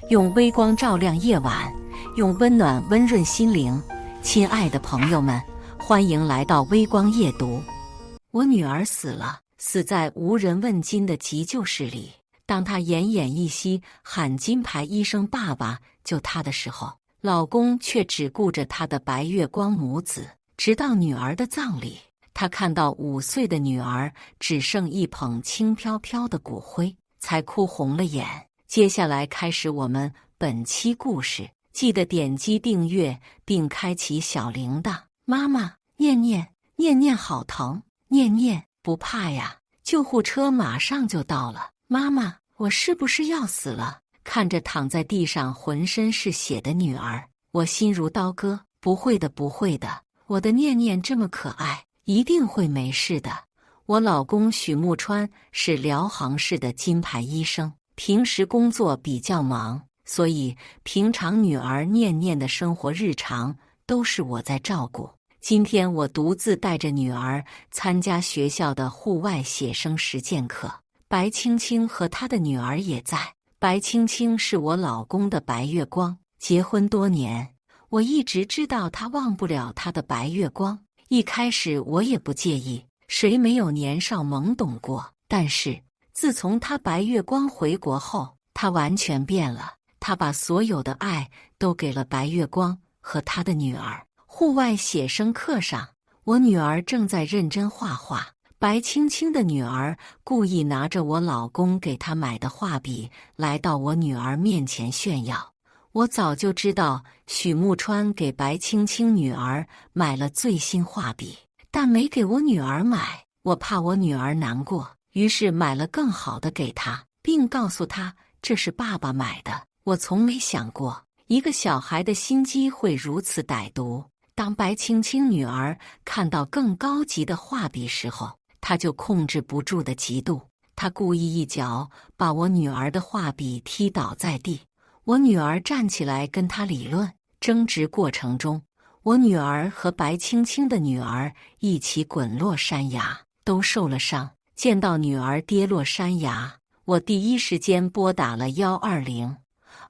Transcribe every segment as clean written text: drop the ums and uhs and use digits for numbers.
用微光照亮夜晚，用温暖温润心灵。亲爱的朋友们，欢迎来到微光夜读。我女儿死了，死在无人问津的急救室里。当她奄奄一息喊金牌医生爸爸救她的时候，老公却只顾着他的白月光母子。直到女儿的葬礼，他看到5岁的女儿只剩一捧轻飘飘的骨灰，才哭红了眼。接下来开始我们本期故事，记得点击订阅并开启小铃铛。妈妈，念念好疼，念不怕呀，救护车马上就到了。妈妈，我是不是要死了？看着躺在地上浑身是血的女儿，我心如刀割。不会的，不会的，我的念这么可爱，一定会没事的。我老公许木川是辽杭市的金牌医生，平时工作比较忙，所以平常女儿念的生活日常都是我在照顾。今天我独自带着女儿参加学校的户外写生实践课，白青青和她的女儿也在。白青青是我老公的白月光，结婚多年，我一直知道他忘不了他的白月光。一开始我也不介意，谁没有年少懵懂过？但是自从他白月光回国后，他完全变了。他把所有的爱都给了白月光和他的女儿。户外写生课上，我女儿正在认真画画。白青青的女儿故意拿着我老公给她买的画笔来到我女儿面前炫耀。我早就知道许木川给白青青女儿买了最新画笔，但没给我女儿买，我怕我女儿难过，于是买了更好的给她，并告诉她这是爸爸买的。我从没想过一个小孩的心机会如此歹毒。当白青青女儿看到更高级的画笔时候，她就控制不住的嫉妒，她故意一脚把我女儿的画笔踢倒在地。我女儿站起来跟她理论，争执过程中，我女儿和白青青的女儿一起滚落山崖，都受了伤。见到女儿跌落山崖，我第一时间拨打了120，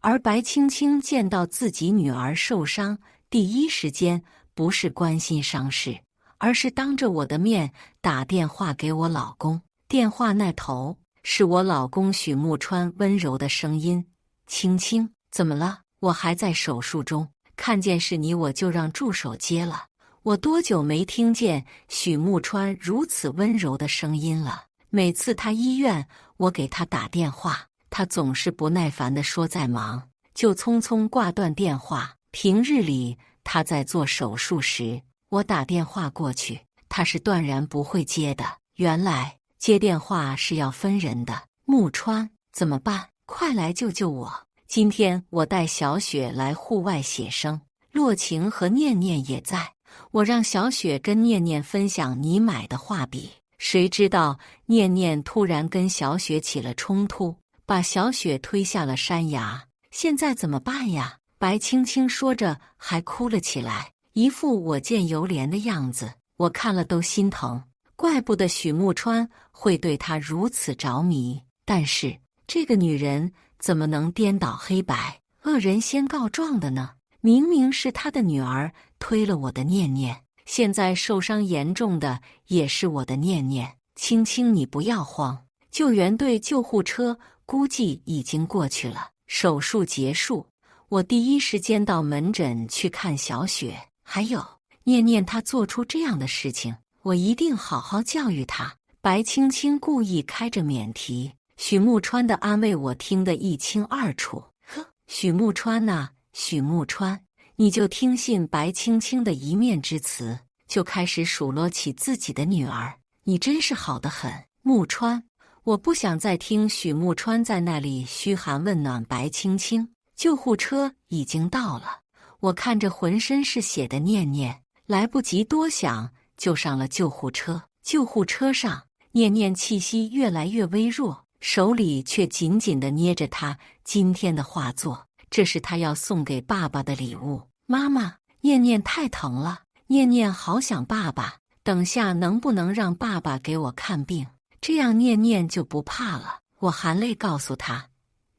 而白青青见到自己女儿受伤，第一时间不是关心伤势，而是当着我的面打电话给我老公。电话那头是我老公许木川温柔的声音：青青，怎么了？我还在手术中，看见是你我就让助手接了。我多久没听见许木川如此温柔的声音了？每次他医院我给他打电话，他总是不耐烦地说在忙，就匆匆挂断电话。平日里他在做手术时，我打电话过去，他是断然不会接的。原来接电话是要分人的。木川，怎么办？快来救救我！今天我带小雪来户外写生，洛晴和念也在。我让小雪跟念分享你买的画笔，谁知道念突然跟小雪起了冲突，把小雪推下了山崖。现在怎么办呀？白青青说着还哭了起来，一副我见犹怜的样子，我看了都心疼。怪不得许木川会对她如此着迷，但是这个女人怎么能颠倒黑白、恶人先告状的呢？明明是她的女儿推了我的念，现在受伤严重的也是我的念。青青，你不要慌，救援队救护车估计已经过去了。手术结束，我第一时间到门诊去看小雪。还有念她做出这样的事情，我一定好好教育她。白青青故意开着免提，许木川的安慰我听得一清二楚。呵，许木川呐，许木川，你就听信白青青的一面之词，就开始数落起自己的女儿，你真是好得很。木川，我不想再听许木川在那里嘘寒问暖白青青。救护车已经到了，我看着浑身是血的念，来不及多想就上了救护车。救护车上，念气息越来越微弱，手里却紧紧地捏着他今天的画作，这是他要送给爸爸的礼物。妈妈，念太疼了，念好想爸爸，等下能不能让爸爸给我看病，这样念就不怕了。我含泪告诉他，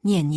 念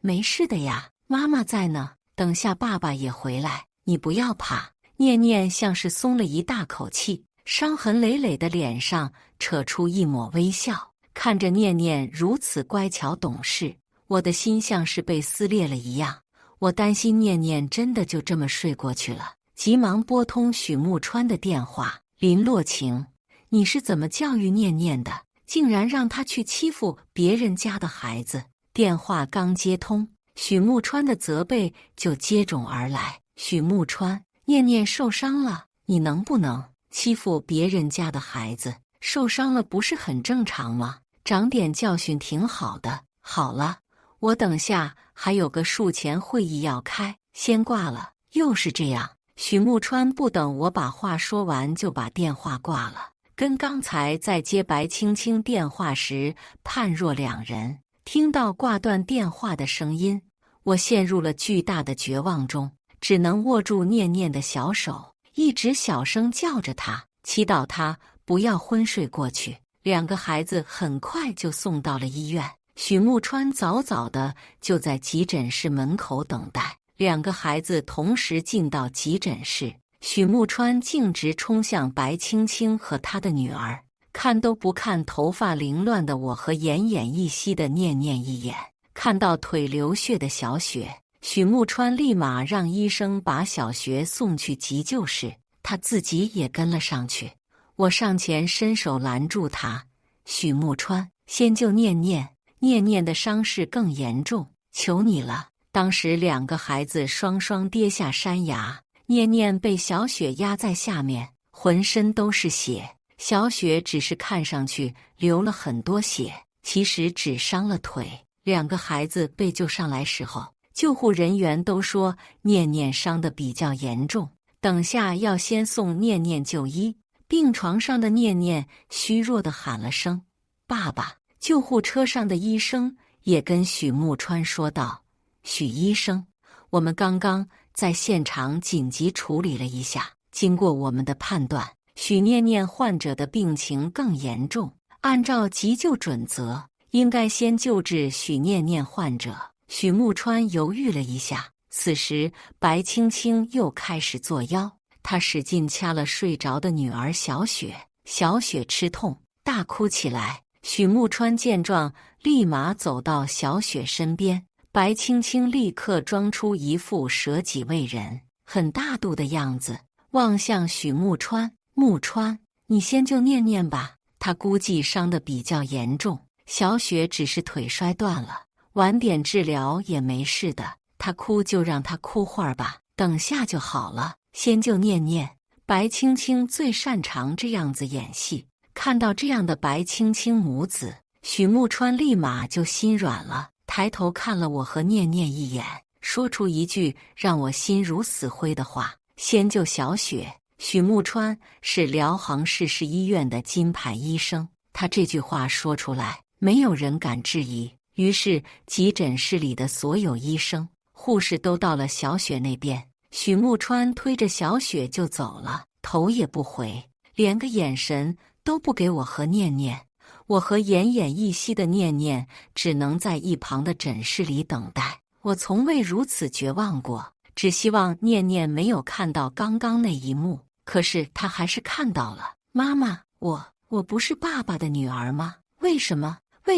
没事的呀，妈妈在呢，等下爸爸也回来，你不要怕。念念像是松了一大口气，伤痕累累的脸上扯出一抹微笑。看着念念如此乖巧懂事，我的心像是被撕裂了一样。我担心念念真的就这么睡过去了，急忙拨通许木川的电话。林洛晴，你是怎么教育念念的？竟然让他去欺负别人家的孩子。电话刚接通，许木川的责备就接踵而来。许木川，念念受伤了，你能不能欺负别人家的孩子？受伤了不是很正常吗？长点教训挺好的。好了，我等下还有个术前会议要开，先挂了。又是这样，许木川不等我把话说完就把电话挂了，跟刚才在接白青青电话时判若两人。听到挂断电话的声音，我陷入了巨大的绝望中，只能握住念念的小手，一直小声叫着她，祈祷她不要昏睡过去。两个孩子很快就送到了医院，许木川早早的就在急诊室门口等待。两个孩子同时进到急诊室，许木川径直冲向白青青和她的女儿，看都不看头发凌乱的我和奄奄一息的念念一眼。看到腿流血的小雪，许木川立马让医生把小雪送去急救室，他自己也跟了上去。我上前伸手拦住他，许木川，先救念念，念念的伤势更严重，求你了。当时两个孩子双双跌下山崖，念念被小雪压在下面，浑身都是血。小雪只是看上去流了很多血，其实只伤了腿。两个孩子被救上来时候，救护人员都说念念伤得比较严重，等下要先送念念就医。病床上的念念虚弱地喊了声爸爸。救护车上的医生也跟许木川说道，许医生，我们刚刚在现场紧急处理了一下，经过我们的判断，许念念患者的病情更严重，按照急救准则，应该先救治许念念患者。许木川犹豫了一下，此时白青青又开始作妖，她使劲掐了睡着的女儿小雪，小雪吃痛大哭起来。许木川见状，立马走到小雪身边，白青青立刻装出一副舍己为人、很大度的样子，望向许木川，木川，你先救念念吧，她估计伤得比较严重，小雪只是腿摔断了，晚点治疗也没事的，她哭就让她哭会儿吧，等下就好了，先救念念。白青青最擅长这样子演戏，看到这样的白青青母子，许木川立马就心软了，抬头看了我和念念一眼，说出一句让我心如死灰的话，先救小雪。许木川是辽杭市市医院的金牌医生，他这句话说出来，没有人敢质疑。于是急诊室里的所有医生、护士都到了小雪那边，许木川推着小雪就走了，头也不回，连个眼神都不给我和念念。我和奄奄一息的念念只能在一旁的诊室里等待。我从未如此绝望过，只希望念念没有看到刚刚那一幕，可是她还是看到了。妈妈，我不是爸爸的女儿吗？为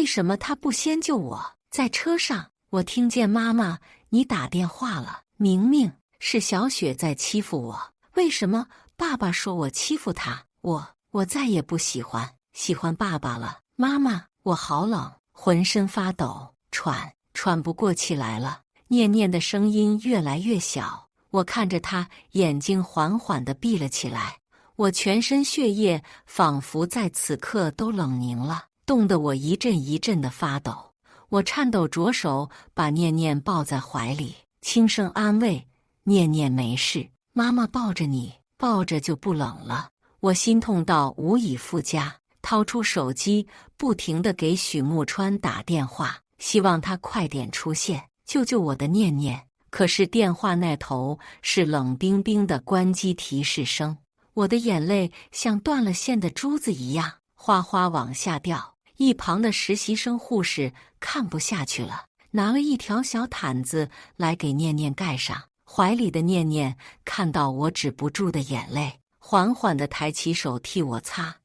什么他不先救我？在车上，我听见妈妈你打电话了，明明是小雪在欺负我，为什么爸爸说我欺负他？我再也不喜欢爸爸了。妈妈，我好冷，浑身发抖，喘不过气来了。念念的声音越来越小，我看着她眼睛缓缓地闭了起来，我全身血液仿佛在此刻都冷凝了，冻得我一阵一阵的发抖。我颤抖着手把念念抱在怀里，轻声安慰，念念没事，妈妈抱着你，抱着就不冷了。我心痛到无以复加，掏出手机不停地给许木川打电话，希望他快点出现，救救我的念念。可是电话那头是冷冰冰的关机提示声，我的眼泪像断了线的珠子一样哗哗往下掉。一旁的实习生护士看不下去了，拿了一条小毯子来给念念盖上。怀里的念念看到我止不住的眼泪，缓缓地抬起手替我擦。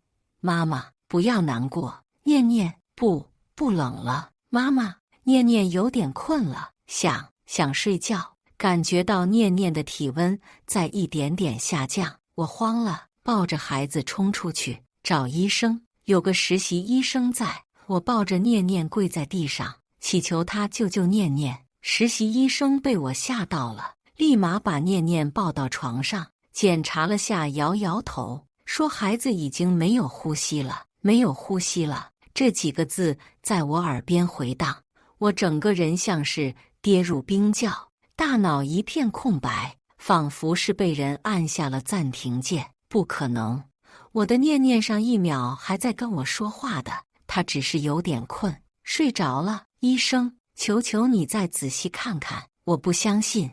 妈妈，不要难过。念念，不冷了。妈妈，念念有点困了，想睡觉。感觉到念念的体温在一点点下降，我慌了，抱着孩子冲出去找医生。有个实习医生在，我抱着念念跪在地上，祈求他救救念念。实习医生被我吓到了，立马把念念抱到床上，检查了下，摇摇头，说孩子已经没有呼吸了，没有呼吸了。这几个字在我耳边回荡，我整个人像是跌入冰窖，大脑一片空白，仿佛是被人按下了暂停键。不可能，我的念念上一秒还在跟我说话的，他只是有点困，睡着了。医生，求求你再仔细看看。我不相信，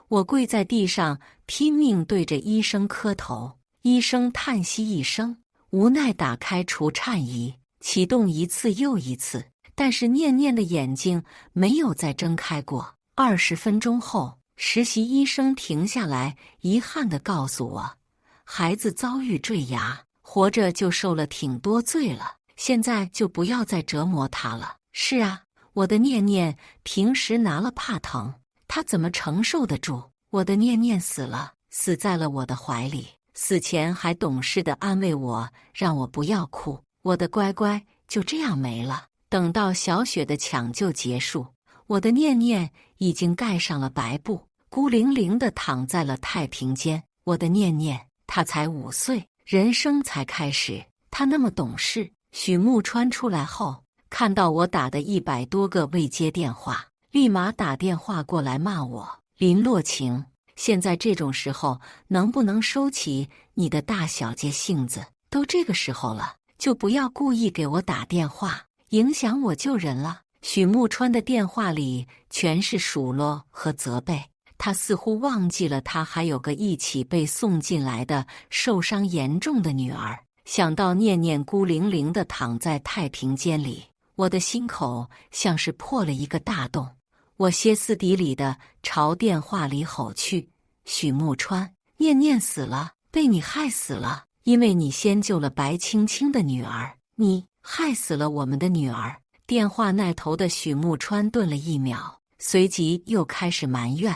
我跪在地上拼命对着医生磕头。医生叹息一声，无奈打开除颤仪，启动一次又一次，但是念念的眼睛没有再睁开过。20分钟后，实习医生停下来，遗憾地告诉我，孩子遭遇坠崖，活着就受了挺多罪了，现在就不要再折磨他了。是啊，我的念念平时拿了怕疼，他怎么承受得住？我的念念死了，死在了我的怀里，死前还懂事地安慰我，让我不要哭。我的乖乖就这样没了。等到小雪的抢救结束，我的念念已经盖上了白布，孤零零地躺在了太平间。我的念念，他才5岁，人生才开始，他那么懂事。许慕川出来后，看到我打的100多个未接电话，立马打电话过来骂我，林洛晴，现在这种时候能不能收起你的大小姐性子？都这个时候了，就不要故意给我打电话，影响我救人了。许慕川的电话里全是数落和责备，他似乎忘记了他还有个一起被送进来的受伤严重的女儿。想到念念孤零零地躺在太平间里，我的心口像是破了一个大洞。我歇斯底里地朝电话里吼去：许慕川，念念死了，被你害死了，因为你先救了白青青的女儿，你害死了我们的女儿。电话那头的许慕川顿了1秒，随即又开始埋怨：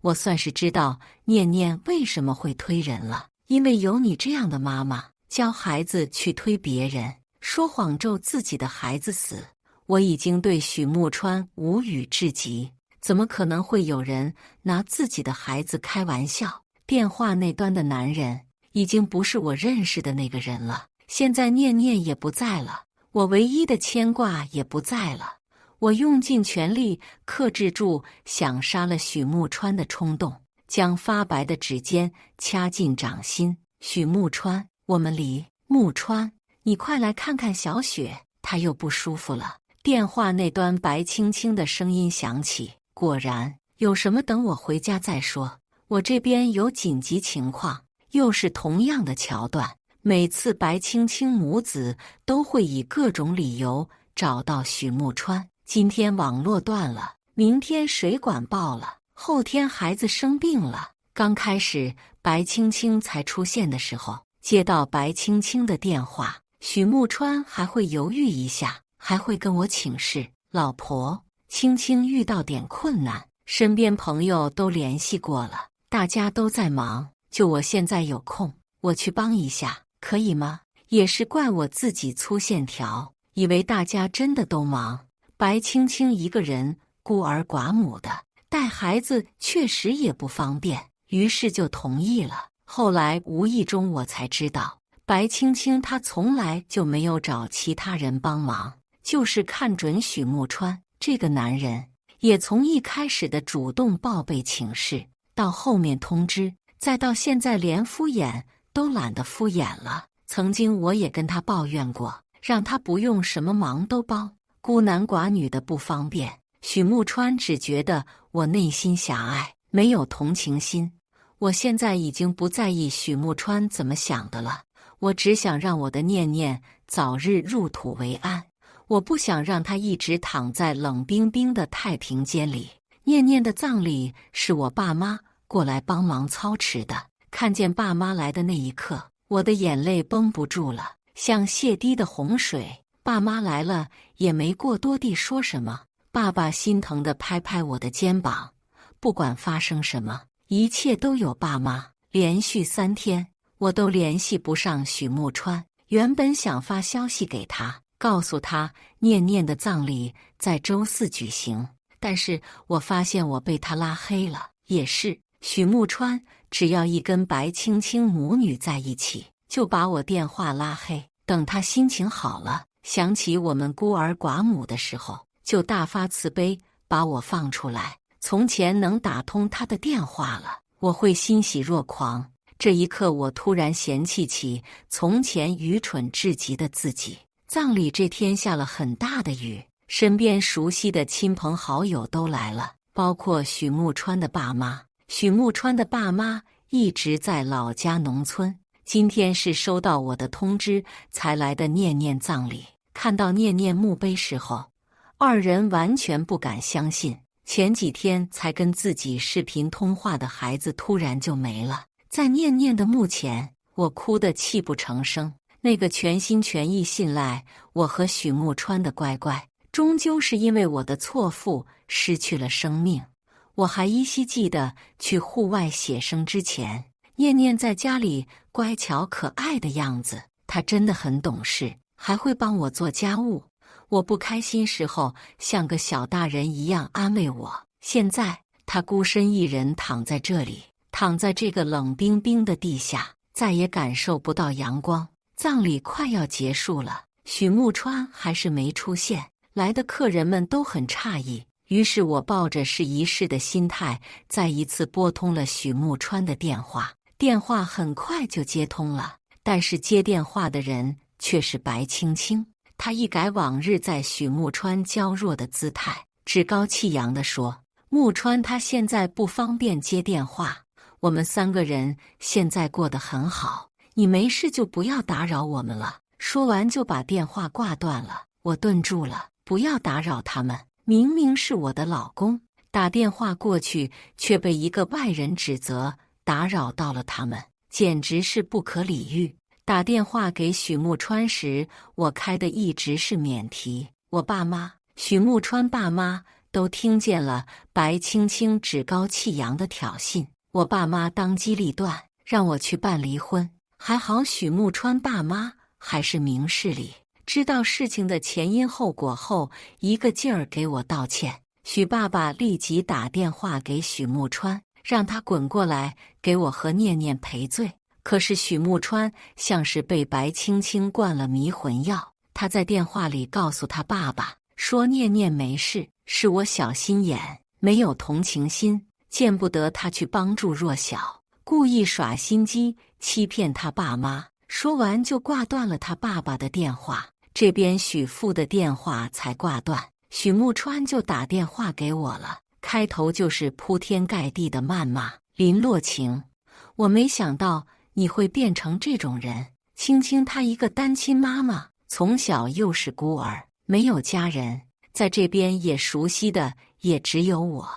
我算是知道念念为什么会推人了，因为有你这样的妈妈，教孩子去推别人，说谎咒自己的孩子死。我已经对许慕川无语至极，怎么可能会有人拿自己的孩子开玩笑？电话那端的男人已经不是我认识的那个人了，现在念念也不在了，我唯一的牵挂也不在了。我用尽全力克制住想杀了许慕川的冲动，将发白的指尖掐进掌心。许慕川，我们离。慕川，你快来看看小雪，她又不舒服了。电话那端白青青的声音响起，果然，有什么等我回家再说，我这边有紧急情况。又是同样的桥段，每次白青青母子都会以各种理由找到许慕川。今天网络断了，明天水管爆了，后天孩子生病了。刚开始白青青才出现的时候，接到白青青的电话，许慕川还会犹豫一下，还会跟我请示：老婆，青青遇到点困难，身边朋友都联系过了，大家都在忙，就我现在有空，我去帮一下，可以吗？也是怪我自己粗线条，以为大家真的都忙。白青青一个人孤儿寡母的，带孩子确实也不方便，于是就同意了。后来无意中我才知道，白青青她从来就没有找其他人帮忙，就是看准许慕川这个男人，也从一开始的主动报备请示，到后面通知，再到现在连敷衍都懒得敷衍了。曾经我也跟他抱怨过，让他不用什么忙都帮，孤男寡女的不方便。许慕川只觉得我内心狭隘，没有同情心。我现在已经不在意许慕川怎么想的了，我只想让我的念念早日入土为安。我不想让他一直躺在冷冰冰的太平间里。念念的葬礼是我爸妈过来帮忙操持的。看见爸妈来的那一刻，我的眼泪绷不住了，像泻堤的洪水。爸妈来了，也没过多地说什么。爸爸心疼地拍拍我的肩膀，不管发生什么，一切都有爸妈。连续3天，我都联系不上许木川。原本想发消息给他，告诉他念念的葬礼在周4举行，但是我发现我被他拉黑了。也是，许木川只要一跟白青青母女在一起，就把我电话拉黑。等他心情好了，想起我们孤儿寡母的时候，就大发慈悲把我放出来。从前能打通他的电话了，我会欣喜若狂。这一刻，我突然嫌弃起从前愚蠢至极的自己。葬礼这天下了很大的雨，身边熟悉的亲朋好友都来了，包括许木川的爸妈。许木川的爸妈一直在老家农村，今天是收到我的通知才来的念念葬礼。看到念念墓碑时候，二人完全不敢相信，前几天才跟自己视频通话的孩子突然就没了。在念念的墓前，我哭得泣不成声。那个全心全意信赖我和许木川的乖乖，终究是因为我的错付失去了生命。我还依稀记得去户外写生之前，念念在家里乖巧可爱的样子。她真的很懂事，还会帮我做家务。我不开心时候，像个小大人一样安慰我。现在她孤身一人躺在这里，躺在这个冷冰冰的地下，再也感受不到阳光。葬礼快要结束了，许木川还是没出现，来的客人们都很诧异。于是我抱着试一试的心态，再一次拨通了许木川的电话。电话很快就接通了，但是接电话的人却是白青青。她一改往日在许木川娇弱的姿态，趾高气扬地说：“木川他现在不方便接电话，我们3个人现在过得很好，你没事就不要打扰我们了。”说完就把电话挂断了。我顿住了，不要打扰他们，明明是我的老公。打电话过去，却被一个外人指责打扰到了他们，简直是不可理喻。打电话给许木川时，我开的一直是免提。我爸妈、许木川爸妈都听见了白青青趾高气扬的挑衅，我爸妈当机立断，让我去办离婚。还好许木川爸妈还是明事理，知道事情的前因后果后，一个劲儿给我道歉。许爸爸立即打电话给许木川，让他滚过来给我和念念赔罪。可是许木川像是被白青青灌了迷魂药，他在电话里告诉他爸爸说念念没事，是我小心眼，没有同情心，见不得他去帮助弱小，故意耍心机欺骗他爸妈。说完就挂断了他爸爸的电话。这边许父的电话才挂断，许木川就打电话给我了，开头就是铺天盖地的谩骂林洛晴，我没想到你会变成这种人。青青她一个单亲妈妈，从小又是孤儿，没有家人，在这边也熟悉的也只有我。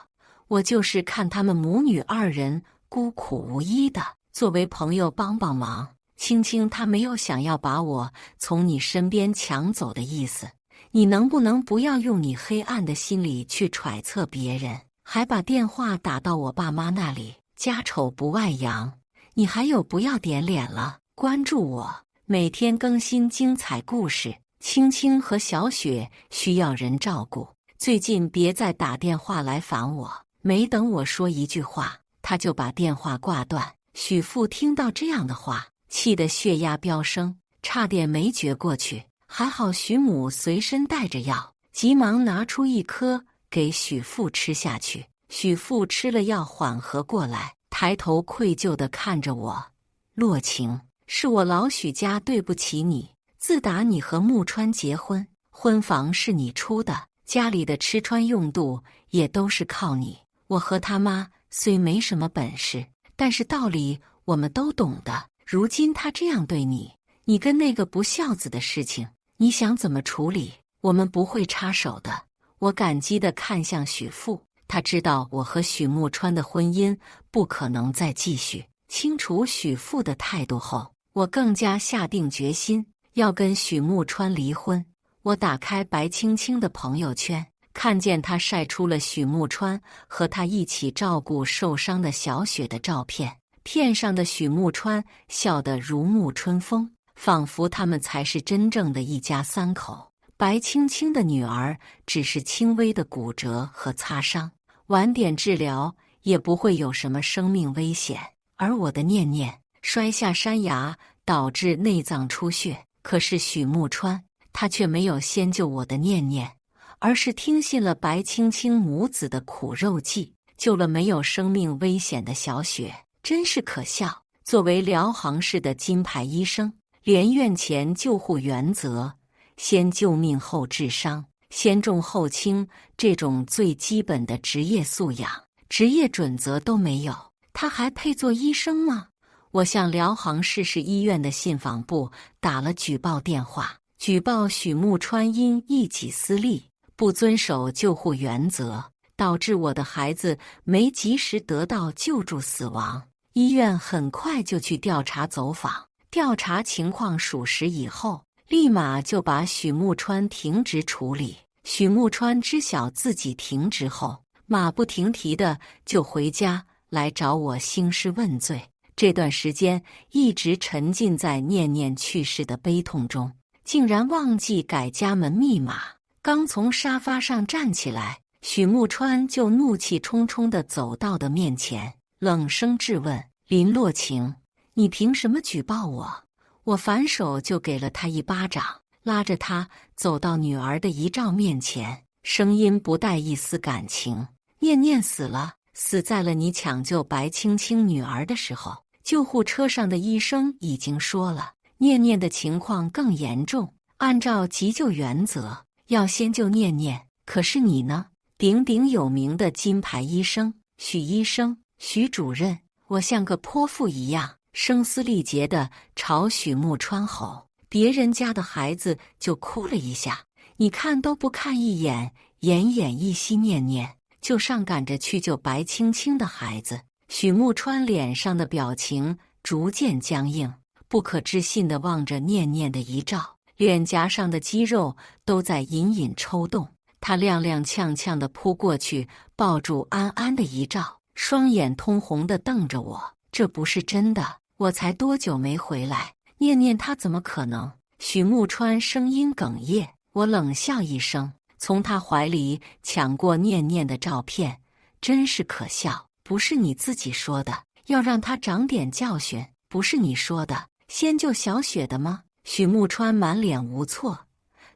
我就是看他们母女2人孤苦无依的，作为朋友帮帮忙。青青她没有想要把我从你身边抢走的意思，你能不能不要用你黑暗的心理去揣测别人？还把电话打到我爸妈那里，家丑不外扬，你还有不要点脸了？关注我，每天更新精彩故事。青青和小雪需要人照顾，最近别再打电话来烦我。没等我说一句话，他就把电话挂断。许父听到这样的话，气得血压飙升，差点没撅过去。还好许母随身带着药，急忙拿出1颗给许父吃下去。许父吃了药缓和过来，抬头愧疚地看着我：“洛晴，是我老许家对不起你。自打你和木川结婚，婚房是你出的，家里的吃穿用度也都是靠你。我和他妈虽没什么本事，但是道理我们都懂的。如今他这样对你，你跟那个不孝子的事情，你想怎么处理？我们不会插手的。我感激地看向许父，他知道我和许慕川的婚姻不可能再继续。清楚许父的态度后，我更加下定决心要跟许慕川离婚。我打开白青青的朋友圈，看见他晒出了许慕川和他一起照顾受伤的小雪的照片，片上的许慕川笑得如沐春风，仿佛他们才是真正的一家三口。白青青的女儿只是轻微的骨折和擦伤，晚点治疗也不会有什么生命危险。而我的念念摔下山崖，导致内脏出血，可是许慕川他却没有先救我的念念，而是听信了白青青母子的苦肉计，救了没有生命危险的小雪，真是可笑。作为辽杭市的金牌医生，连院前救护原则，先救命后治伤，先重后轻，这种最基本的职业素养、职业准则都没有，他还配做医生吗？我向辽杭市市医院的信访部打了举报电话，举报许慕川因一己私利，不遵守救护原则，导致我的孩子没及时得到救助死亡。医院很快就去调查走访，调查情况属实以后，立马就把许慕川停职处理。许慕川知晓自己停职后，马不停蹄的就回家来找我兴师问罪。这段时间一直沉浸在念念去世的悲痛中，竟然忘记改家门密码。刚从沙发上站起来，许慕川就怒气冲冲地走到的面前，冷声质问：“林洛晴，你凭什么举报我？”我反手就给了他一巴掌，拉着他走到女儿的遗照面前，声音不带一丝感情：“念念死了，死在了你抢救白青青女儿的时候。救护车上的医生已经说了，念念的情况更严重，按照急救原则，要先救念念。可是你呢？鼎鼎有名的金牌医生许医生、许主任。”我像个泼妇一样，声嘶力竭地朝许慕川吼：“别人家的孩子就哭了一下，你看都不看一眼，奄奄一息念念，就上赶着去救白青青的孩子。”许慕川脸上的表情逐渐僵硬，不可置信地望着念念的遗照，脸颊上的肌肉都在隐隐抽动。他踉踉跄跄地扑过去，抱住安安的遗照，双眼通红地瞪着我：“这不是真的，我才多久没回来？念念她怎么可能？”许慕川声音哽咽，我冷笑一声，从他怀里抢过念念的照片：“真是可笑。不是你自己说的，要让他长点教训？不是你说的，先救小雪的吗？”许慕川满脸无措：“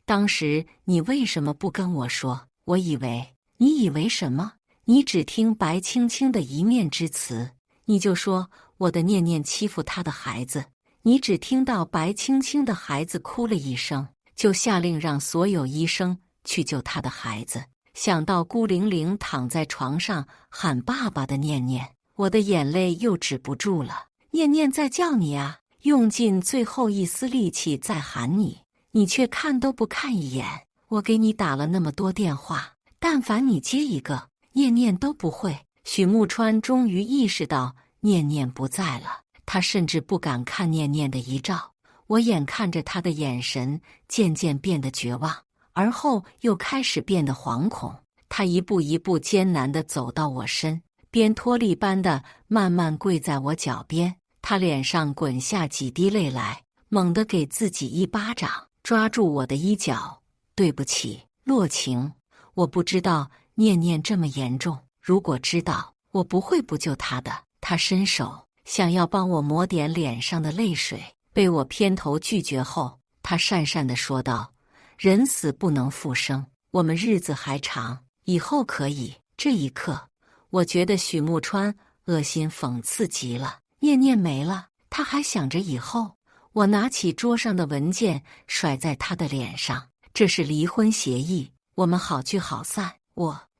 当时你为什么不跟我说？我以为……你以为什么？你只听白青青的一面之词，你就说我的念念欺负他的孩子。你只听到白青青的孩子哭了一声，就下令让所有医生去救他的孩子。想到孤零零躺在床上喊爸爸的念念，我的眼泪又止不住了。念念在叫你啊，用尽最后一丝力气在喊你，你却看都不看一眼。我给你打了那么多电话，但凡你接一个，念念都不会。”许慕川终于意识到念念不在了，他甚至不敢看念念的遗照。我眼看着他的眼神渐渐变得绝望，而后又开始变得惶恐。他一步一步艰难地走到我身边，脱力般的慢慢跪在我脚边。他脸上滚下几滴泪来，猛地给自己一巴掌，抓住我的衣角：“对不起，洛晴，我不知道念念这么严重，如果知道，我不会不救她的。”他伸手想要帮我抹点脸上的泪水，被我偏头拒绝后，他讪讪地说道：“人死不能复生，我们日子还长，以后可以。”这一刻，我觉得许慕川恶心讽刺极了。念念没了，他还想着以后。我拿起桌上的文件甩在他的脸上：“这是离婚协议，我们好聚好散。”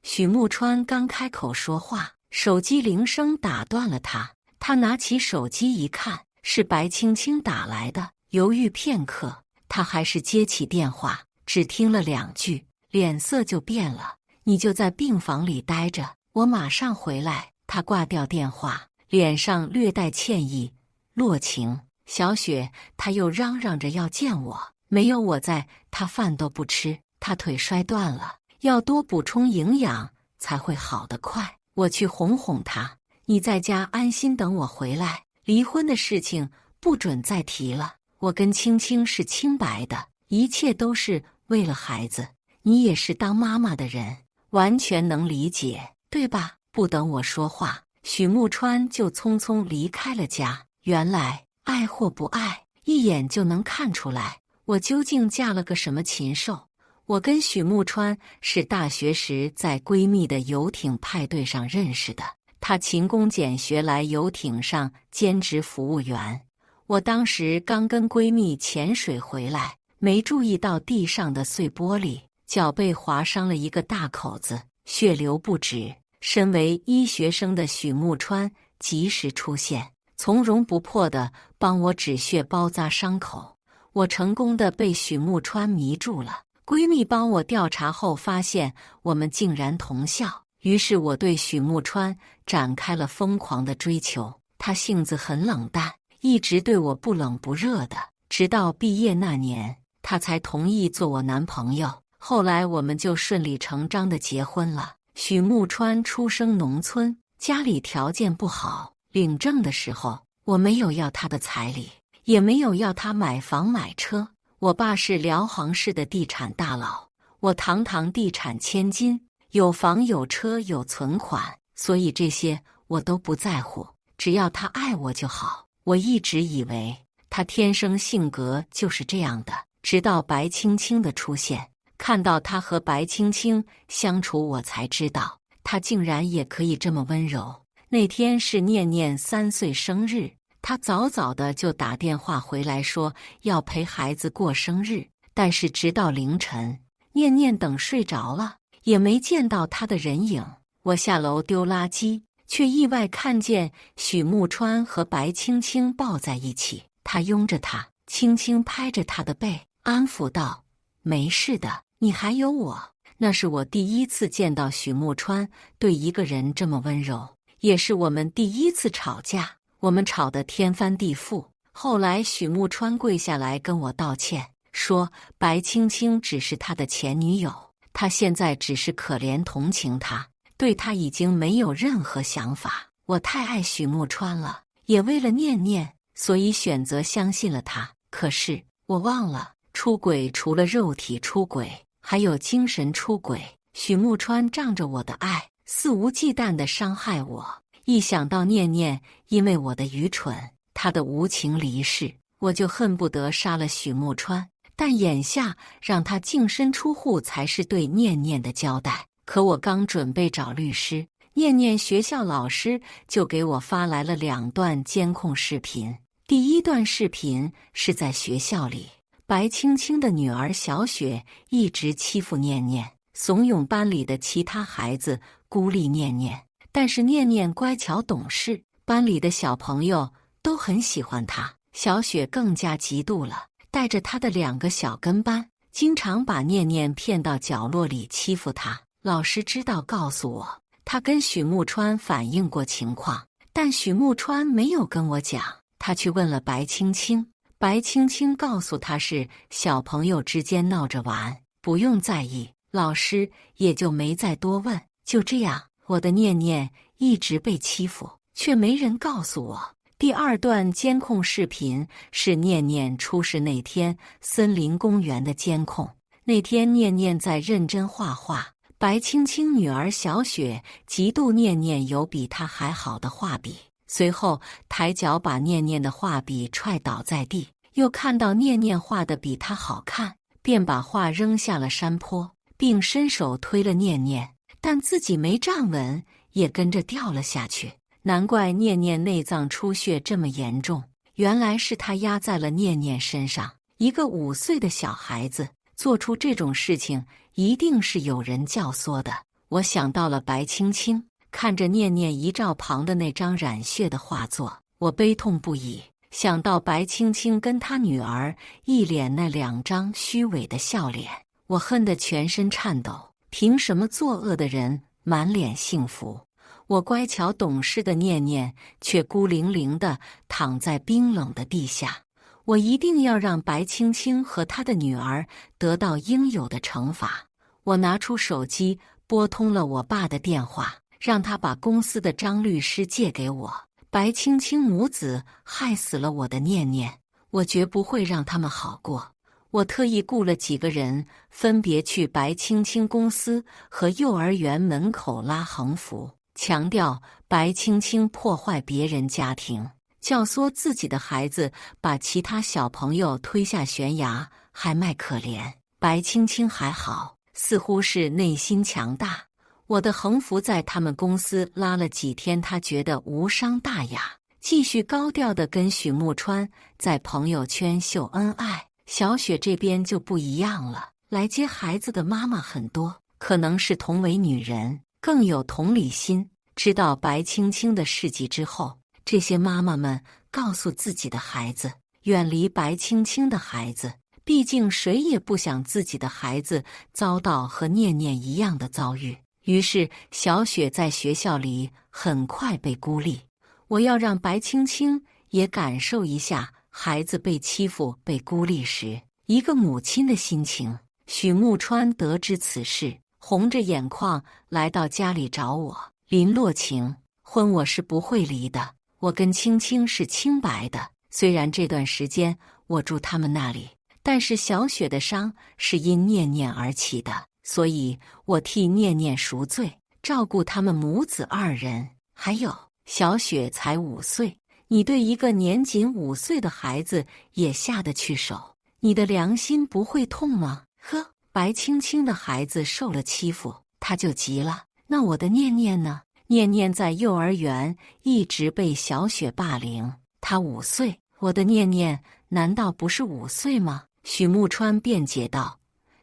许慕川刚开口说话，手机铃声打断了他。他拿起手机一看，是白青青打来的。犹豫片刻，他还是接起电话，只听了2句，脸色就变了。你就在病房里待着，我马上回来。他挂掉电话，脸上略带歉意。洛晴，小雪，他又嚷嚷着要见我，没有我在，他饭都不吃，他腿摔断了，要多补充营养才会好得快。我去哄哄他，你在家安心等我回来。离婚的事情不准再提了，我跟青青是清白的，一切都是为了孩子。你也是当妈妈的人，完全能理解，对吧？不等我说话，许慕川就匆匆离开了家。原来爱或不爱，一眼就能看出来，我究竟嫁了个什么禽兽。我跟许慕川是大学时在闺蜜的游艇派对上认识的，她勤工俭学来游艇上兼职服务员。我当时刚跟闺蜜潜水回来，没注意到地上的碎玻璃，脚被划伤了一个大口子，血流不止。身为医学生的许慕川及时出现，从容不迫地帮我止血包扎伤口。我成功地被许慕川迷住了。闺蜜帮我调查后发现我们竟然同校，于是我对许慕川展开了疯狂的追求。他性子很冷淡，一直对我不冷不热的，直到毕业那年，他才同意做我男朋友。后来我们就顺理成章地结婚了。许慕川出生农村，家里条件不好，领证的时候我没有要他的彩礼，也没有要他买房买车。我爸是辽杭市的地产大佬，我堂堂地产千金，有房有车有存款，所以这些我都不在乎，只要他爱我就好。我一直以为他天生性格就是这样的，直到白青青的出现，看到他和白青青相处，我才知道他竟然也可以这么温柔。那天是念念3岁生日，他早早的就打电话回来说要陪孩子过生日，但是直到凌晨，念念等睡着了，也没见到他的人影。我下楼丢垃圾，却意外看见许慕川和白青青抱在一起，他拥着她，轻轻拍着她的背，安抚道：没事的，你还有我。那是我第一次见到许慕川对一个人这么温柔，也是我们第一次吵架。我们吵得天翻地覆，后来许慕川跪下来跟我道歉，说白青青只是他的前女友，他现在只是可怜同情他，对他已经没有任何想法。我太爱许慕川了，也为了念念，所以选择相信了他。可是我忘了，出轨除了肉体出轨，还有精神出轨。许慕川仗着我的爱，肆无忌惮地伤害我。一想到念念因为我的愚蠢，他的无情离世，我就恨不得杀了许慕川。但眼下让他净身出户才是对念念的交代。可我刚准备找律师，念念学校老师就给我发来了2段监控视频。第一段视频是在学校里，白青青的女儿小雪一直欺负念念，怂恿班里的其他孩子孤立念念。但是念念乖巧懂事，班里的小朋友都很喜欢她。小雪更加嫉妒了，带着她的2个小跟班，经常把念念骗到角落里欺负她。老师知道告诉我，他跟许慕川反映过情况，但许慕川没有跟我讲。他去问了白青青，白青青告诉他是小朋友之间闹着玩，不用在意。老师也就没再多问。就这样，我的念念一直被欺负，却没人告诉我。第2段监控视频是念念出事那天森林公园的监控。那天念念在认真画画，白青青女儿小雪嫉妒念念有比她还好的画笔，随后抬脚把念念的画笔踹倒在地，又看到念念画的比她好看，便把画扔下了山坡，并伸手推了念念，但自己没站稳，也跟着掉了下去。难怪念念内脏出血这么严重，原来是他压在了念念身上。一个5岁的小孩子做出这种事情，一定是有人教唆的。我想到了白青青，看着念念遗照旁的那张染血的画作，我悲痛不已。想到白青青跟她女儿一脸那2张虚伪的笑脸，我恨得全身颤抖。凭什么作恶的人满脸幸福，我乖巧懂事的念念却孤零零地躺在冰冷的地下？我一定要让白青青和她的女儿得到应有的惩罚。我拿出手机拨通了我爸的电话，让他把公司的张律师借给我。白青青母子害死了我的念念，我绝不会让他们好过。我特意雇了几个人，分别去白青青公司和幼儿园门口拉横幅，强调白青青破坏别人家庭，教唆自己的孩子把其他小朋友推下悬崖，还卖可怜。白青青还好，似乎是内心强大。我的横幅在他们公司拉了几天，他觉得无伤大雅，继续高调地跟许木川在朋友圈秀恩爱。小雪这边就不一样了，来接孩子的妈妈很多，可能是同为女人，更有同理心。知道白青青的事迹之后，这些妈妈们告诉自己的孩子，远离白青青的孩子，毕竟谁也不想自己的孩子遭到和念念一样的遭遇。于是小雪在学校里很快被孤立。我要让白青青也感受一下孩子被欺负、被孤立时一个母亲的心情。许木川得知此事，红着眼眶来到家里找我。林洛晴，婚我是不会离的，我跟青青是清白的。虽然这段时间我住他们那里，但是小雪的伤是因念念而起的，所以我替念念赎罪，照顾他们母子二人。还有，小雪才5岁。你对一个年仅5岁的孩子也下得去手，你的良心不会痛吗？呵，白青青的孩子受了欺负，他就急了。那我的念念呢？念念在幼儿园一直被小雪霸凌，她5岁，我的念念难道不是5岁吗？许木川辩解道：“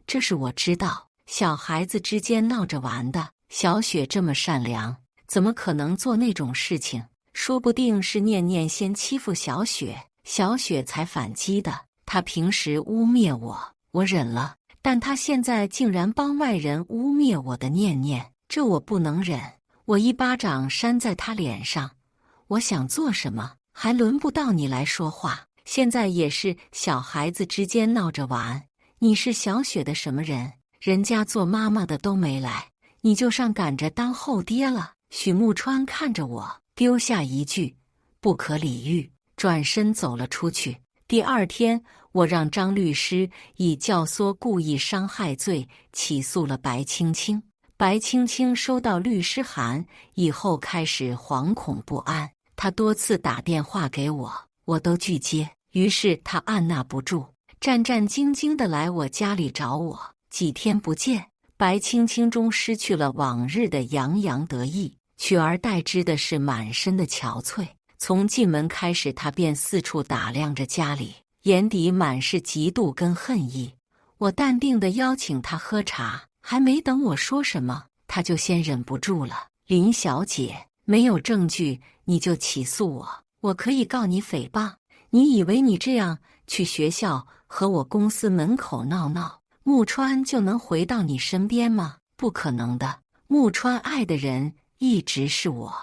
这是我知道，小孩子之间闹着玩的。小雪这么善良，怎么可能做那种事情？说不定是念念先欺负小雪，小雪才反击的。她平时污蔑我，我忍了，但她现在竟然帮外人污蔑我的念念，这我不能忍。我一巴掌扇在她脸上，我想做什么，还轮不到你来说话。现在也是小孩子之间闹着玩，你是小雪的什么人？人家做妈妈的都没来，你就上赶着当后爹了。”许木川看着我，丢下一句不可理喻，转身走了出去。第2天，我让张律师以教唆故意伤害罪起诉了白青青。白青青收到律师函以后开始惶恐不安，她多次打电话给我，我都拒接。于是她按捺不住，战战兢兢地来我家里找我。几天不见，白青青中失去了往日的洋洋得意，取而代之的是满身的憔悴。从进门开始，他便四处打量着家里，眼底满是嫉妒跟恨意。我淡定地邀请他喝茶，还没等我说什么，他就先忍不住了。林小姐，没有证据你就起诉我，我可以告你诽谤。你以为你这样去学校和我公司门口闹闹，木川就能回到你身边吗？不可能的，木川爱的人一直是我，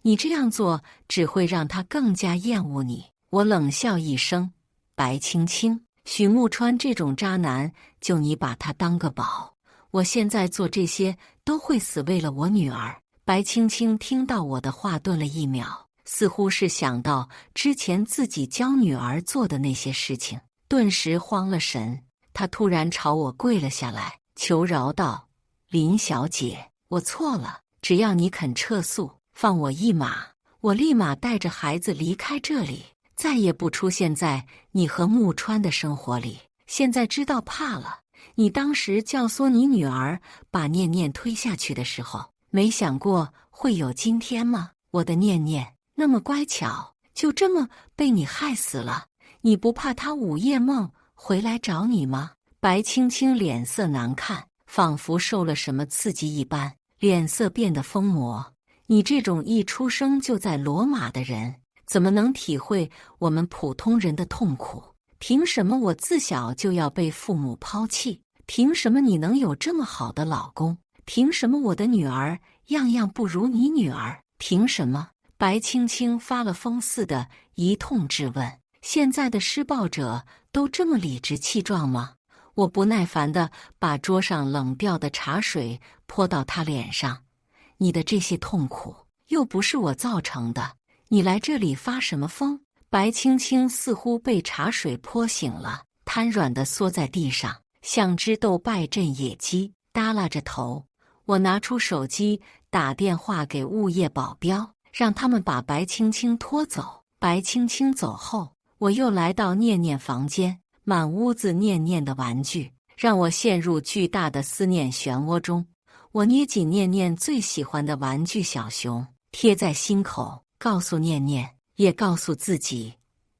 你这样做只会让他更加厌恶你。我冷笑一声，白青青，许木川这种渣男，就你把他当个宝？我现在做这些都会死为了我女儿。白青青听到我的话顿了1秒，似乎是想到之前自己教女儿做的那些事情，顿时慌了神。她突然朝我跪了下来，求饶道：“林小姐，我错了，只要你肯撤诉，放我一马，我立马带着孩子离开这里，再也不出现在你和木川的生活里。现在知道怕了，你当时教唆你女儿把念念推下去的时候，没想过会有今天吗？我的念念那么乖巧，就这么被你害死了，你不怕她午夜梦回来找你吗？”白青青脸色难看，仿佛受了什么刺激一般，脸色变得疯魔。你这种一出生就在罗马的人，怎么能体会我们普通人的痛苦？凭什么我自小就要被父母抛弃？凭什么你能有这么好的老公？凭什么我的女儿样样不如你女儿？凭什么？白青青发了疯似的一通质问。现在的施暴者都这么理直气壮吗？我不耐烦地把桌上冷掉的茶水泼到他脸上。你的这些痛苦又不是我造成的，你来这里发什么疯？白青青似乎被茶水泼醒了，瘫软地缩在地上，像只斗败阵野鸡，耷拉着头。我拿出手机打电话给物业保镖，让他们把白青青拖走。白青青走后，我又来到念念房间，满屋子念念的玩具，让我陷入巨大的思念漩涡中。我捏紧念念最喜欢的玩具小熊，贴在心口，告诉念念，也告诉自己，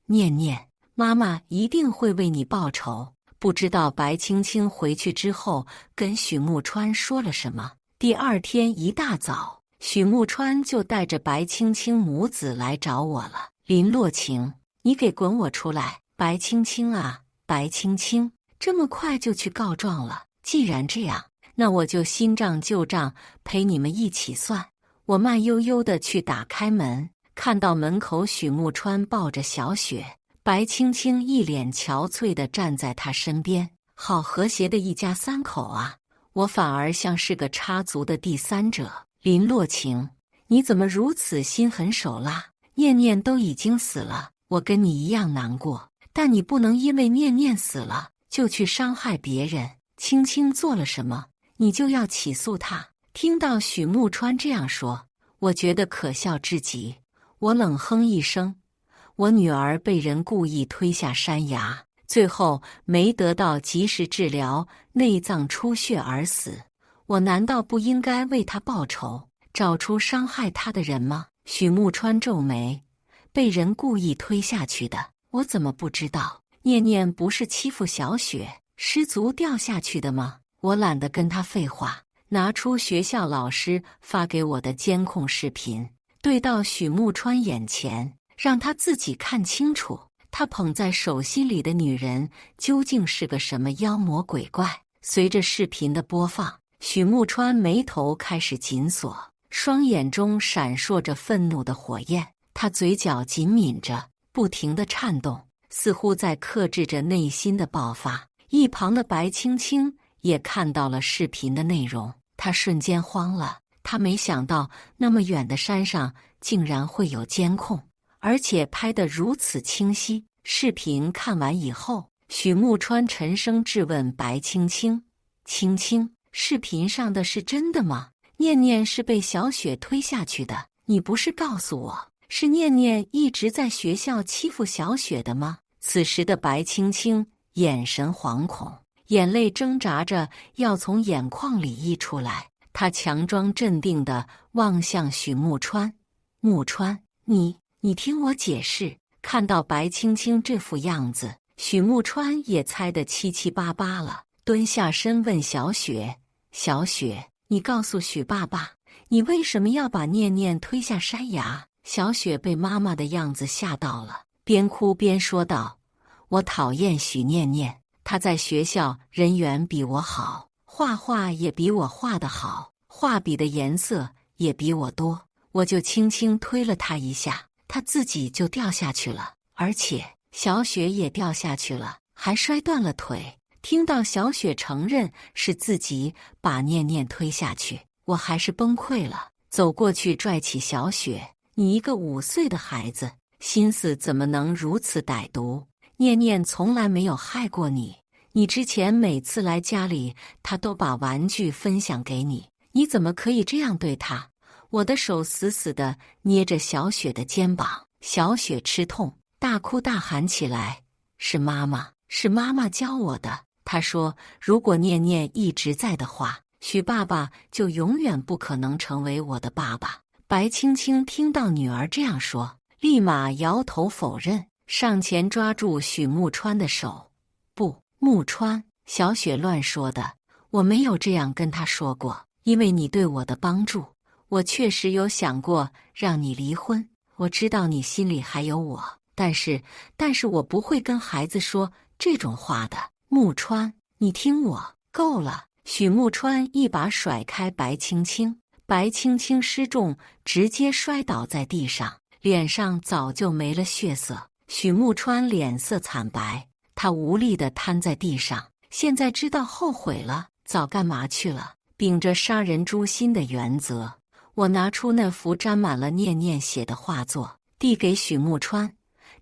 念念，妈妈一定会为你报仇。不知道白青青回去之后跟许木川说了什么。第二天一大早，许木川就带着白青青母子来找我了。林洛晴，你给滚我出来！白青青啊，白青青，这么快就去告状了？既然这样，那我就新账旧账陪你们一起算。我慢悠悠地去打开门，看到门口许木川抱着小雪，白青青一脸憔悴地站在他身边。好和谐的一家三口啊，我反而像是个插足的第三者。林洛晴，你怎么如此心狠手辣？念念都已经死了，我跟你一样难过，但你不能因为念念死了就去伤害别人。青青做了什么，你就要起诉他？听到许木川这样说，我觉得可笑至极。我冷哼一声，我女儿被人故意推下山崖，最后没得到及时治疗，内脏出血而死。我难道不应该为她报仇，找出伤害她的人吗？许木川皱眉，被人故意推下去的，我怎么不知道？念念不是欺负小雪，失足掉下去的吗？我懒得跟他废话，拿出学校老师发给我的监控视频，对到许木川眼前，让他自己看清楚，他捧在手心里的女人究竟是个什么妖魔鬼怪。随着视频的播放，许木川眉头开始紧锁，双眼中闪烁着愤怒的火焰，他嘴角紧抿着，不停地颤动，似乎在克制着内心的爆发。一旁的白青青也看到了视频的内容，他瞬间慌了。他没想到那么远的山上竟然会有监控，而且拍得如此清晰。视频看完以后，许木川沉声质问白青青：“青青，视频上的是真的吗？念念是被小雪推下去的，你不是告诉我是念念一直在学校欺负小雪的吗？”此时的白青青眼神惶恐，眼泪挣扎着要从眼眶里溢出来。她强装镇定地望向许木川：“木川，你听我解释。”看到白青青这副样子，许木川也猜得七七八八了，蹲下身问小雪：“小雪，你告诉许爸爸，你为什么要把念念推下山崖？”小雪被妈妈的样子吓到了，边哭边说道：“我讨厌许念念，她在学校人缘比我好，画画也比我画得好，画笔的颜色也比我多，我就轻轻推了她一下，她自己就掉下去了，而且小雪也掉下去了，还摔断了腿。”听到小雪承认是自己把念念推下去，我还是崩溃了，走过去拽起小雪：“你一个5岁的孩子，心思怎么能如此歹毒？念念从来没有害过你，你之前每次来家里，她都把玩具分享给你，你怎么可以这样对她？”我的手死死地捏着小雪的肩膀，小雪吃痛，大哭大喊起来：“是妈妈，是妈妈教我的。她说，如果念念一直在的话，许爸爸就永远不可能成为我的爸爸。”白青青听到女儿这样说，立马摇头否认，上前抓住许木川的手：“不，木川，小雪乱说的，我没有这样跟她说过。因为你对我的帮助，我确实有想过让你离婚。我知道你心里还有我，但是我不会跟孩子说这种话的。木川，你听我。”够了！许慕川一把甩开白青青，白青青失重，直接摔倒在地上，脸上早就没了血色。许慕川脸色惨白，他无力地瘫在地上。现在知道后悔了，早干嘛去了？秉着杀人诛心的原则，我拿出那幅沾满了念念写的画作，递给许慕川。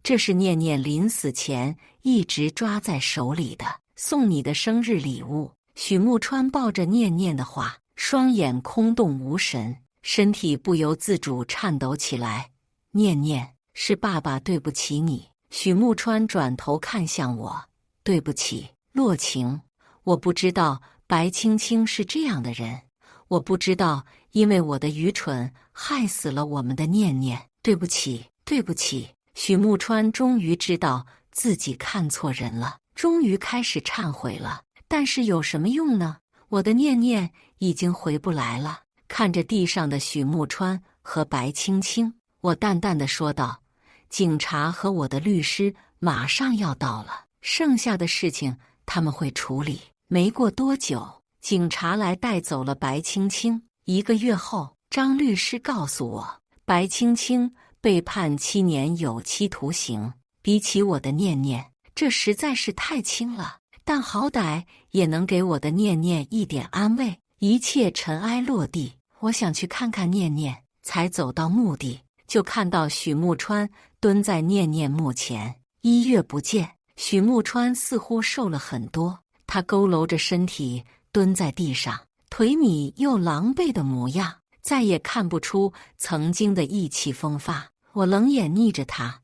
这是念念临死前一直抓在手里的，送你的生日礼物。许慕川抱着念念的画，双眼空洞无神，身体不由自主颤抖起来。念念，是爸爸对不起你。许慕川转头看向我，对不起，洛晴，我不知道白青青是这样的人，我不知道因为我的愚蠢害死了我们的念念，对不起，对不起。许慕川终于知道自己看错人了，终于开始忏悔了。但是有什么用呢？我的念念已经回不来了。看着地上的许慕川和白青青，我淡淡的说道：“警察和我的律师马上要到了，剩下的事情他们会处理。”没过多久，警察来带走了白青青。1个月后，张律师告诉我，白青青被判7年有期徒刑。比起我的念念，这实在是太轻了。但好歹也能给我的念念一点安慰。一切尘埃落地，我想去看看念念，才走到墓地，就看到许慕川蹲在念念墓前。1月不见，许慕川似乎瘦了很多，他佝偻着身体蹲在地上，颓靡又狼狈的模样，再也看不出曾经的意气风发。我冷眼睨着他：“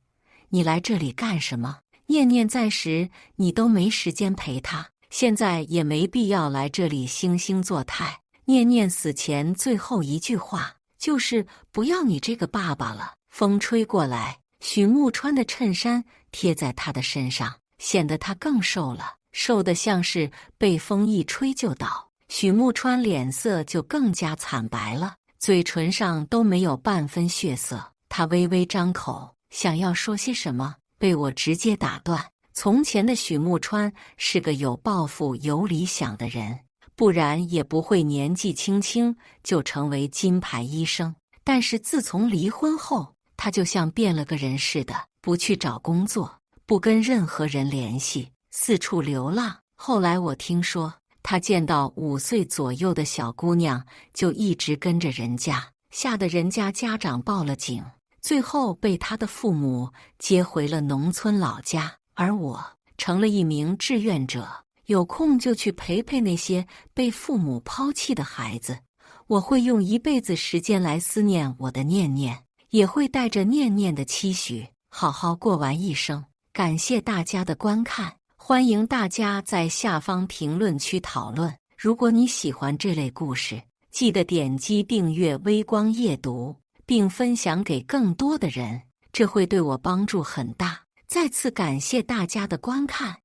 你来这里干什么？念念在时，你都没时间陪她，现在也没必要来这里惺惺作态。”念念死前最后一句话就是不要你这个爸爸了。风吹过来，许慕川的衬衫贴在他的身上，显得他更瘦了，瘦得像是被风一吹就倒。许慕川脸色就更加惨白了，嘴唇上都没有半分血色。他微微张口，想要说些什么，被我直接打断。从前的许慕川是个有抱负、有理想的人，不然也不会年纪轻轻就成为金牌医生。但是自从离婚后，他就像变了个人似的，不去找工作，不跟任何人联系，四处流浪。后来我听说，他见到5岁左右的小姑娘，就一直跟着人家，吓得人家家长报了警，最后被他的父母接回了农村老家。而我成了一名志愿者，有空就去陪陪那些被父母抛弃的孩子。我会用1辈子时间来思念我的念念，也会带着念念的期许，好好过完一生。感谢大家的观看，欢迎大家在下方评论区讨论。如果你喜欢这类故事，记得点击订阅微光夜读，并分享给更多的人，这会对我帮助很大。再次感谢大家的观看。